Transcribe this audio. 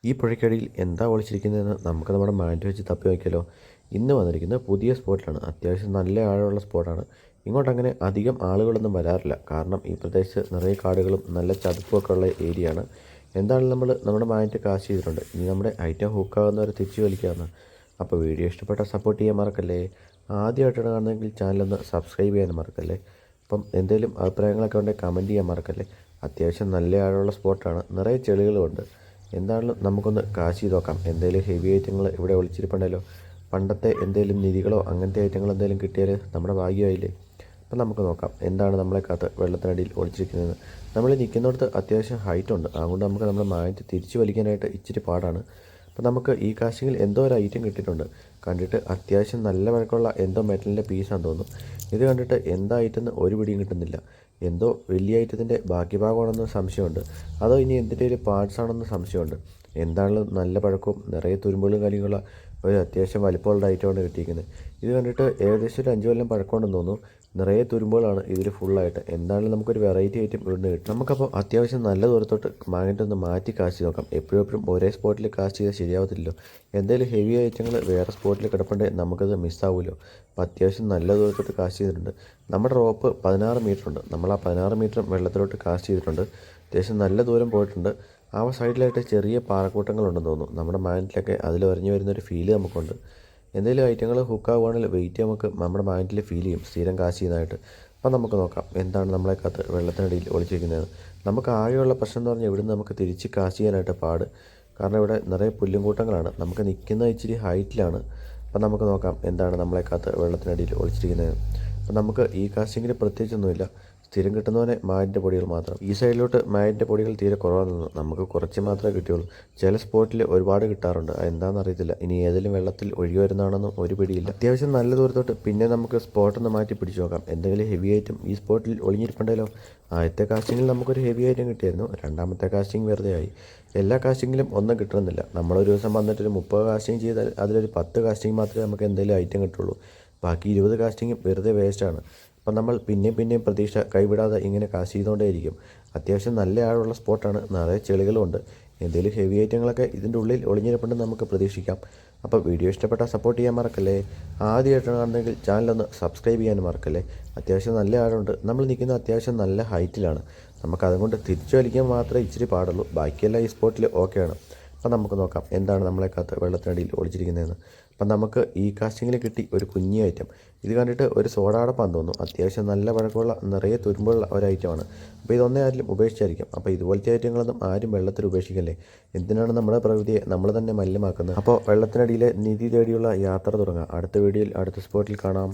ഈ പുഴയ്ക്കടിയിൽ എന്താ ഒളിച്ചിരിക്കുന്നതെന്ന് നമുക്ക് നമ്മുടെ മാറ്റ് വെച്ച് തപ്പി നോക്കിയാലോ. ഇന്ന് വന്നിരിക്കുന്നത് പുതിയ സ്പോട്ടിലാണ്. അത്യാവശ്യം നല്ല ആഴമുള്ള സ്പോട്ടാണ്. ഇങ്ങോട്ടങ്ങനെ അധികം ആളുകളൊന്നും വരാറില്ല. കാരണം ഈ പ്രദേശത്ത് നിറയെ കാടുകളും നല്ല ചതുപ്പുമൊക്കെ ഉള്ള ഏരിയയാണ്. എന്തായാലും നമ്മൾ നമ്മുടെ മാറ്റ് കാശ് ചെയ്തിട്ടുണ്ട്. ഇനി നമ്മുടെ ഐറ്റം ഹുക്കാവുന്നവരെ തിരിച്ചു വലിക്കാവുന്ന. അപ്പോൾ വീഡിയോ ഇഷ്ടപ്പെട്ടാൽ സപ്പോർട്ട് ചെയ്യാൻ മറക്കല്ലേ. ആദ്യമായിട്ടാണ് കാണുന്നതെങ്കിൽ ചാനലൊന്ന് സബ്സ്ക്രൈബ് ചെയ്യാൻ മറക്കല്ലേ. അപ്പം എന്തെങ്കിലും അഭിപ്രായങ്ങളൊക്കെ ഉണ്ടെങ്കിൽ കമൻറ്റ് ചെയ്യാൻ മറക്കല്ലേ. അത്യാവശ്യം നല്ല ആഴമുള്ള സ്പോട്ടാണ്. നിറയെ ചെളികളുമുണ്ട്. എന്താണെങ്കിലും നമുക്കൊന്ന് കാശ് ചെയ്ത് നോക്കാം. എന്തെങ്കിലും ഹെവി ഐറ്റങ്ങൾ ഇവിടെ ഒളിച്ചിരിപ്പുണ്ടല്ലോ. പണ്ടത്തെ എന്തെങ്കിലും നിധികളോ അങ്ങനത്തെ ഐറ്റങ്ങൾ എന്തെങ്കിലും കിട്ടിയാൽ നമ്മുടെ ഭാഗ്യമായില്ലേ. അപ്പം നമുക്ക് നോക്കാം എന്താണ് നമ്മളെ കാത്ത് വെള്ളത്തിനടിയിൽ ഒളിച്ചിരിക്കുന്നത്. നമ്മൾ നിൽക്കുന്നിടത്ത് അത്യാവശ്യം ഹൈറ്റ് ഉണ്ട്. അതുകൊണ്ട് നമുക്ക് നമ്മുടെ മായത്ത് തിരിച്ചു വലിക്കാനായിട്ട് ഇച്ചിരി പാടാണ്. അപ്പം നമുക്ക് ഈ കാശിങ്ങിൽ എന്തോ ഒരു ഐറ്റം കിട്ടിയിട്ടുണ്ട്. കണ്ടിട്ട് അത്യാവശ്യം നല്ല വഴക്കമുള്ള എന്തോ മെറ്റലിൻ്റെ പീസാണെന്ന് തോന്നുന്നു. ഇത് കണ്ടിട്ട് എന്താ ഐറ്റം എന്ന് ഒരു പിടിയും കിട്ടുന്നില്ല. എന്തോ വലിയ ഐറ്റത്തിൻ്റെ ബാക്കി ഭാഗമാണെന്ന് സംശയമുണ്ട്. അതോ ഇനി എന്തിൻ്റെ ഒരു പാർട്സ് ആണെന്ന് സംശയമുണ്ട്. എന്താണെങ്കിലും നല്ല പഴക്കവും നിറയെ തുരുമ്പുകളും കാര്യങ്ങളുള്ള ഒരു അത്യാവശ്യം വലിപ്പമുള്ള ഐറ്റമാണ് കിട്ടിയിരിക്കുന്നത്. ഇത് കണ്ടിട്ട് ഏകദേശം ഒരു 5 കൊല്ലം പഴക്കമുണ്ടെന്ന് തോന്നുന്നു. നിറയെ തുരുമ്പുകളാണ് ഇതിൽ ഫുള്ളായിട്ട്. എന്താണെങ്കിലും നമുക്കൊരു വെറൈറ്റി ഐറ്റം ഇവിടുന്ന് കിട്ടും. നമുക്കപ്പോൾ അത്യാവശ്യം നല്ല ദൂരത്തോട്ട് മാഗ്നറ്റ് ഒന്ന് മാറ്റി കാസ്റ്റ് നോക്കാം. എപ്പോഴും ഒരേ സ്പോട്ടിൽ കാസ്റ്റ് ചെയ്താൽ ശരിയാവത്തില്ലല്ലോ. എന്തെങ്കിലും ഹെവി ഐറ്റങ്ങൾ വേറെ സ്പോട്ടിൽ കിടപ്പുണ്ടെങ്കിൽ നമുക്കത് മിസ്സാവുമല്ലോ. അപ്പോൾ അത്യാവശ്യം നല്ല ദൂരത്തോട്ട് കാസ്റ്റ് ചെയ്തിട്ടുണ്ട്. നമ്മുടെ റോപ്പ് 16 മീറ്റർ ഉണ്ട്. നമ്മൾ ആ 16 മീറ്റർ വെള്ളത്തിലോട്ട് കാസ്റ്റ് ചെയ്തിട്ടുണ്ട്. അത്യാവശ്യം നല്ല ദൂരം പോയിട്ടുണ്ട്. ആ സൈഡിലായിട്ട് ചെറിയ പാറക്കൂട്ടങ്ങളുണ്ടെന്ന് തോന്നുന്നു. നമ്മുടെ മാഗ്നറ്റിലൊക്കെ അതിൽ ഉരഞ്ഞു വരുന്നൊരു ഫീല് നമുക്കുണ്ട്. എന്തെങ്കിലും ഐറ്റങ്ങൾ ഹുക്കാവുകയാണെങ്കിൽ വെയിറ്റ് നമുക്ക് നമ്മുടെ മാഗ്നറ്റിൽ ഫീൽ ചെയ്യും സ്ഥിരം കാശ് ചെയ്യുന്നതായിട്ട്. അപ്പം നമുക്ക് നോക്കാം എന്താണ് നമ്മളെ കാത്ത് വെള്ളത്തിനടിയിൽ ഒളിച്ചിരിക്കുന്നത്. നമുക്ക് ആകെയുള്ള പ്രശ്നം എന്ന് പറഞ്ഞാൽ ഇവിടുന്ന് നമുക്ക് തിരിച്ച് കാശ് ചെയ്യാനായിട്ട് പാട്. കാരണം ഇവിടെ നിറയെ പുല്ലും കൂട്ടങ്ങളാണ്. നമുക്ക് നിൽക്കുന്ന ഇച്ചിരി ഹൈറ്റിലാണ്. അപ്പം നമുക്ക് നോക്കാം എന്താണ് നമ്മളെ കാത്ത് വെള്ളത്തിനടിയിൽ ഒളിച്ചിരിക്കുന്നത്. അപ്പം നമുക്ക് ഈ കാസ്റ്റിങ്ങിൽ പ്രത്യേകിച്ചൊന്നുമില്ല. സ്ഥിരം കിട്ടുന്നവനെ മായൻ്റെ പൊടികൾ മാത്രം. ഈ സൈഡിലോട്ട് മായൻ്റെ പൊടികൾ തീരെ കുറവാണെന്ന് നമുക്ക് കുറച്ച് മാത്രമേ കിട്ടുകയുള്ളൂ. ചില സ്പോട്ടിൽ ഒരുപാട് കിട്ടാറുണ്ട്. എന്താണെന്ന് അറിയത്തില്ല. ഇനി ഏതെങ്കിലും വെള്ളത്തിൽ ഒഴുകി വരുന്നതാണെന്നും ഒരു പിടിയില്ല. അത്യാവശ്യം നല്ല ദൂരത്തോട്ട് പിന്നെ നമുക്ക് സ്പോട്ടൊന്ന് മാറ്റി പിടിച്ചു നോക്കാം. എന്തെങ്കിലും ഹെവി ഐറ്റം ഈ സ്പോട്ടിൽ ഒളിഞ്ഞിരിപ്പുണ്ടല്ലോ. ആദ്യത്തെ കാസ്റ്റിങ്ങിൽ നമുക്കൊരു ഹെവി ഐറ്റം കിട്ടിയായിരുന്നു. രണ്ടാമത്തെ കാസ്റ്റിംഗ് വെറുതെ ആയി. എല്ലാ കാസ്റ്റിങ്ങിലും ഒന്നും കിട്ടുന്നില്ല. നമ്മളൊരു ദിവസം വന്നിട്ടൊരു 30 കാസ്റ്റിംഗ് ചെയ്താൽ അതിലൊരു 10 കാസ്റ്റിംഗ് മാത്രമേ നമുക്ക് എന്തെങ്കിലും ഐറ്റം കിട്ടുള്ളൂ. ബാക്കി 20 കാസ്റ്റിംഗ് വെറുതെ വേസ്റ്റാണ്. അപ്പം നമ്മൾ പിന്നെയും പ്രതീക്ഷ കൈവിടാതെ ഇങ്ങനെ കാശ് ചെയ്തുകൊണ്ടേയിരിക്കും. അത്യാവശ്യം നല്ല ആഴമുള്ള സ്പോട്ടാണ്. നിറയെ ചെളികളുമുണ്ട്. എന്തെങ്കിലും ഹെവി ഐറ്റങ്ങളൊക്കെ ഇതിൻ്റെ ഉള്ളിൽ ഒളിഞ്ഞിരിപ്പുണ്ടെന്ന് നമുക്ക് പ്രതീക്ഷിക്കാം. അപ്പോൾ വീഡിയോ ഇഷ്ടപ്പെട്ടാൽ സപ്പോർട്ട് ചെയ്യാൻ മറക്കല്ലേ. ആദ്യമായിട്ടാണ് കാണുന്നതെങ്കിൽ ചാനലൊന്ന് സബ്സ്ക്രൈബ് ചെയ്യാനും മറക്കല്ലേ. അത്യാവശ്യം നല്ല ആഴമുണ്ട്. നമ്മൾ നിൽക്കുന്ന അത്യാവശ്യം നല്ല ഹൈറ്റിലാണ്. നമുക്കതുകൊണ്ട് തിരിച്ചു വലിക്കാൻ മാത്രമേ ഇച്ചിരി പാടുള്ളൂ. ബാക്കിയെല്ലാം ഈ സ്പോട്ടിൽ ഓക്കെയാണ്. അപ്പം നമുക്ക് നോക്കാം എന്താണ് നമ്മളെ കാത്ത് വെള്ളത്തിനടിയിൽ ഒളിച്ചിരിക്കുന്നതെന്ന്. അപ്പം നമുക്ക് ഈ കാസ്റ്റിങ്ങിൽ കിട്ടി ഒരു കുഞ്ഞി ഐറ്റം. ഇത് കണ്ടിട്ട് ഒരു സോഡാടപ്പാന്ന് തോന്നുന്നു. അത്യാവശ്യം നല്ല പഴക്കമുള്ള നിറയെ തുരുമ്പുള്ള ഒരു ഐറ്റമാണ്. അപ്പോൾ ഇതൊന്നേ ആരും ഉപേക്ഷിച്ചായിരിക്കും. അപ്പോൾ ഇതുപോലത്തെ ഐറ്റങ്ങളൊന്നും ആരും വെള്ളത്തിൽ ഉപേക്ഷിക്കല്ലേ. എന്തിനാണ് നമ്മുടെ പ്രകൃതിയെ നമ്മൾ തന്നെ മലിനമാക്കുന്നത്. അപ്പോൾ വെള്ളത്തിനടിയിലെ നിധി തേടിയുള്ള യാത്ര തുടങ്ങാം. അടുത്ത വീഡിയോയിൽ അടുത്ത സ്പോട്ടിൽ കാണാം.